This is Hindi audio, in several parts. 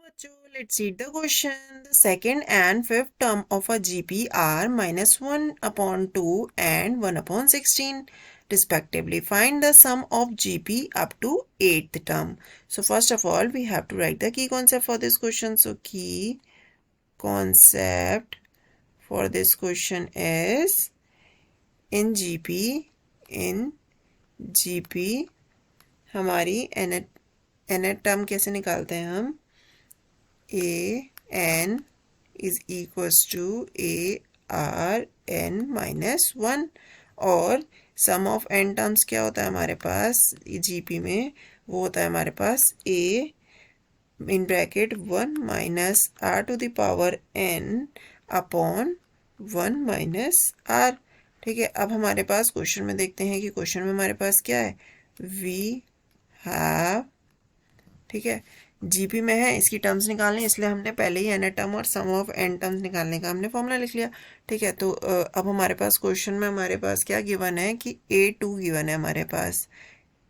बच्चों, let's see the question. The second and fifth term of a GP are -1/2 and 1/16 respectively. Find the sum of GP up to 8th term. So first of all, we have to write the key concept for this question. So key concept for this question is in GP हमारी nth टर्म कैसे निकालते हैं हम? a n is equals to a r n minus 1 और सम ऑफ n टर्म्स क्या होता है हमारे पास जीपी में? वो होता है हमारे पास a in bracket 1 minus r to the power n upon 1 minus r। ठीक है, अब हमारे पास क्वेश्चन में देखते हैं कि क्वेश्चन में हमारे पास क्या है। वी हैव, ठीक है, जीपी में है, इसकी टर्म्स निकालने, इसलिए हमने पहले ही एन टर्म और सम ऑफ एन टर्म्स निकालने का हमने फॉर्मूला लिख लिया। ठीक है, तो अब हमारे पास क्वेश्चन में हमारे पास क्या गिवन है कि a2 गिवन है हमारे पास,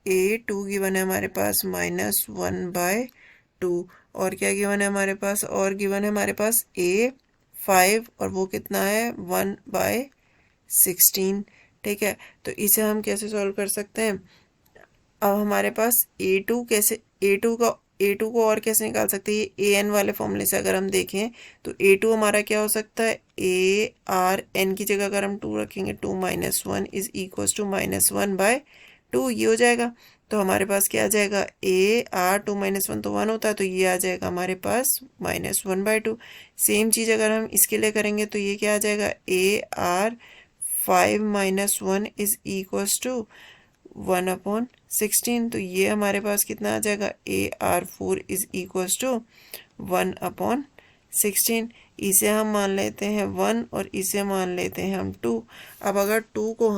a2 गिवन है हमारे पास -1/2 और क्या गिवन है हमारे पास, और गिवन है हमारे पास a5 और वो कितना है 1/16। ठीक है, तो इसे हम कैसे सॉल्व कर सकते हैं? अब हमारे पास a2 कैसे, a2 को और कैसे निकाल सकते हैं? ए एन वाले फॉर्मूले से अगर हम देखें तो a2 हमारा क्या हो सकता है, ए आर एन की जगह अगर हम 2 रखेंगे 2 माइनस 1 इज इक्वल्स टू -1/2, ये हो जाएगा। तो हमारे पास क्या आ जाएगा, ए आर 2 माइनस 1 तो 1 होता है, तो ये आ जाएगा हमारे पास -1/2। सेम चीज़ अगर हम इसके लिए करेंगे तो ये क्या आ जाएगा, a r 5 minus 1 is equals to 1/16। तो ये हमारे पास कितना आ जाएगा, AR4 इज इक्वल्स टू 1/16। इसे हम मान लेते हैं 1 और इसे मान लेते हैं हम 2। अब अगर 2 को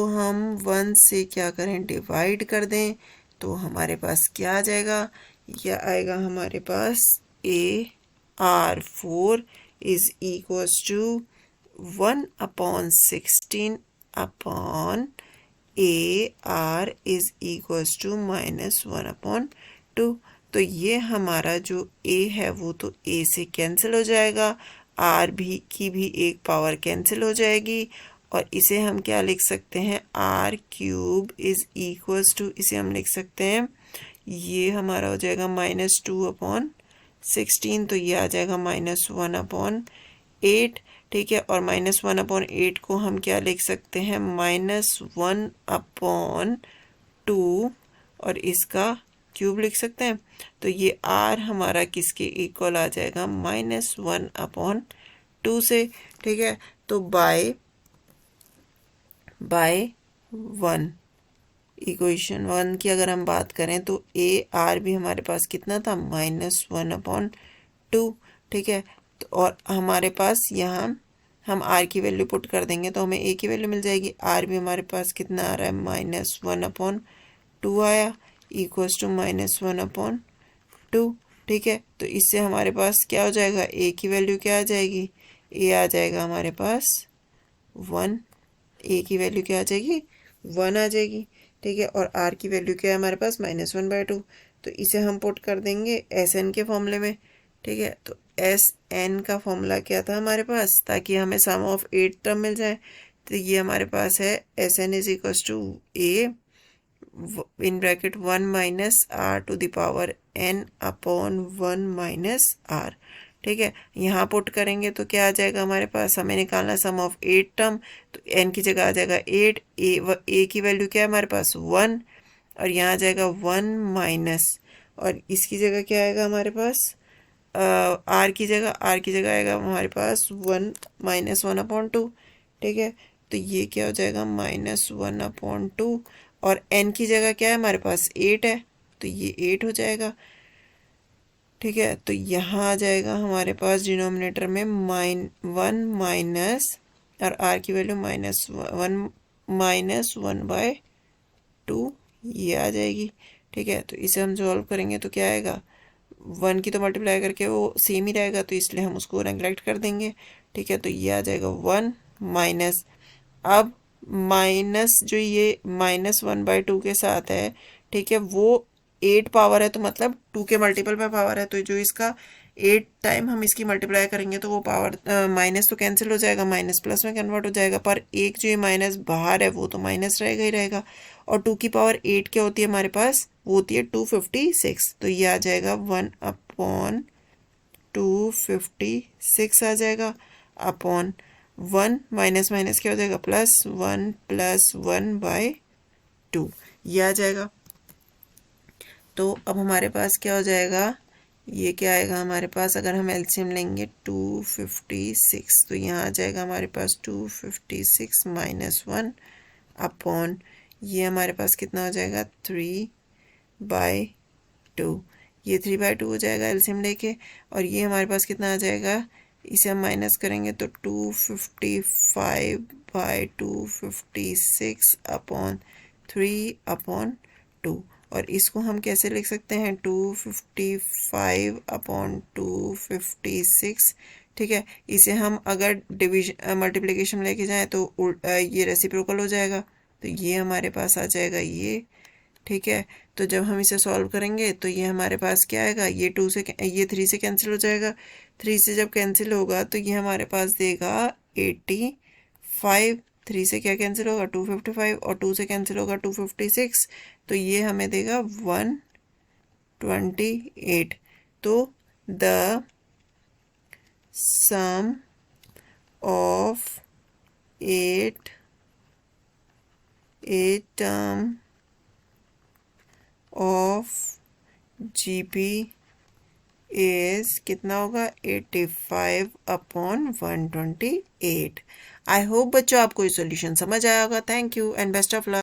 हम 1 से क्या करें, डिवाइड कर दें, तो हमारे पास क्या आ जाएगा, यह आएगा हमारे पास AR4 is equals to 1/16 upon AR is equals to -1/2। तो ये हमारा जो A है वो तो A से कैंसिल हो जाएगा, R भी की भी एक पावर कैंसिल हो जाएगी और इसे हम क्या लिख सकते हैं, R³ इज इक्वल्स टू, इसे हम लिख सकते हैं, ये हमारा हो जाएगा -2/16, तो ये आ जाएगा -1/8। ठीक है, और -1/8 को हम क्या लिख सकते हैं, -1/2 और इसका क्यूब लिख सकते हैं। तो ये r हमारा किसके इक्वल आ जाएगा, -1/2 से। ठीक है, तो बाय 1 इक्वेशन 1 की अगर हम बात करें तो AR भी हमारे पास कितना था, -1/2। ठीक है, तो और हमारे पास यहाँ हम R की वैल्यू पुट कर देंगे तो हमें A की वैल्यू मिल जाएगी। R भी हमारे पास कितना आ रहा है, -1/2 आया, इक्वल्स टू -1/2। ठीक है, तो इससे हमारे पास क्या हो जाएगा, A की वैल्यू क्या आ जाएगी, A आ जाएगा हमारे पास 1, A की वैल्यू क्या आ जाएगी, 1 आ जाएगी। ठीक है, और R की वैल्यू क्या है हमारे पास, -1/2, तो इसे हम पुट कर देंगे SN के फॉर्मूले में। ठीक है, तो SN का फॉर्मूला क्या था हमारे पास, ताकि हमें सम ऑफ 8 टर्म मिल जाए, तो ये हमारे पास है SN is equals to A in bracket 1 minus R to the power N upon 1 minus R। ठीक है, यहाँ पुट करेंगे तो क्या आ जाएगा हमारे पास, हमें निकालना सम ऑफ 8 टर्म, तो n की जगह आ जाएगा 8, a की वैल्यू क्या है हमारे पास 1 और यहाँ आ जाएगा 1 माइनस, और इसकी जगह क्या आएगा हमारे पास, r की जगह आएगा हमारे पास 1 माइनस 1/2। ठीक है, तो ये क्या हो जाएगा, -1/2 और n की जगह क्या है हमारे पास 8 है, तो ये 8 हो जाएगा। ठीक है, तो यहाँ आ जाएगा हमारे पास डिनोमिनेटर में 1 माइनस और r की वैल्यू -1/2 ये आ जाएगी। ठीक है, तो इसे हम सॉल्व करेंगे तो क्या आएगा, 1 की तो मल्टीप्लाई करके वो सेम ही रहेगा, तो इसलिए हम उसको नेगलेक्ट कर देंगे। ठीक है, तो ये आ जाएगा 1 माइनस, अब माइनस जो ये -1/2 के साथ है, ठीक है, वो 8 पावर है तो मतलब 2 के मल्टीपल पे पावर है, तो जो इसका 8 टाइम हम इसकी मल्टीप्लाई करेंगे तो वो पावर माइनस तो कैंसिल हो जाएगा, माइनस प्लस में कन्वर्ट हो जाएगा, पर एक जो ये माइनस बाहर है वो तो माइनस रहेगा ही रहेगा। और 2 की पावर 8 क्या होती है हमारे पास, वो होती है 256, तो ये आ जाएगा 1/256 आ जाएगा, अपॉन 1 माइनस माइनस क्या हो जाएगा, प्लस 1 + 1/2 ये आ जाएगा। तो अब हमारे पास क्या हो जाएगा, ये क्या आएगा हमारे पास, अगर हम एलसीएम लेंगे 256, तो यहाँ आ जाएगा हमारे पास 256 - 1 अपॉन ये हमारे पास कितना हो जाएगा 3/2, ये 3/2 हो जाएगा एलसीएम लेके। और ये हमारे पास कितना आ जाएगा, इसे हम माइनस करेंगे तो 255/256 अपॉन 3/2। और इसको हम कैसे लिख सकते हैं, 255/256, ठीक है। इसे हम अगर डिवीजन मल्टीप्लिकेशन में लेके जाएं तो ये रेसिप्रोकल हो जाएगा, तो ये हमारे पास आ जाएगा ये, ठीक है। तो जब हम इसे सॉल्व करेंगे तो ये हमारे पास क्या आएगा, ये 3 से कैंसिल हो जाएगा, 3 से जब कैंसिल होगा तो ये हमारे पास देगा 85, 3 से क्या कैंसिल होगा 255, और 2 से कैंसिल होगा 256, तो ये हमें देगा 128। तो the sum of 8 term of GP is कितना होगा, 85/128। आई होप बच्चों आपको ये सॉल्यूशन समझ आया होगा। Thank you and best of luck.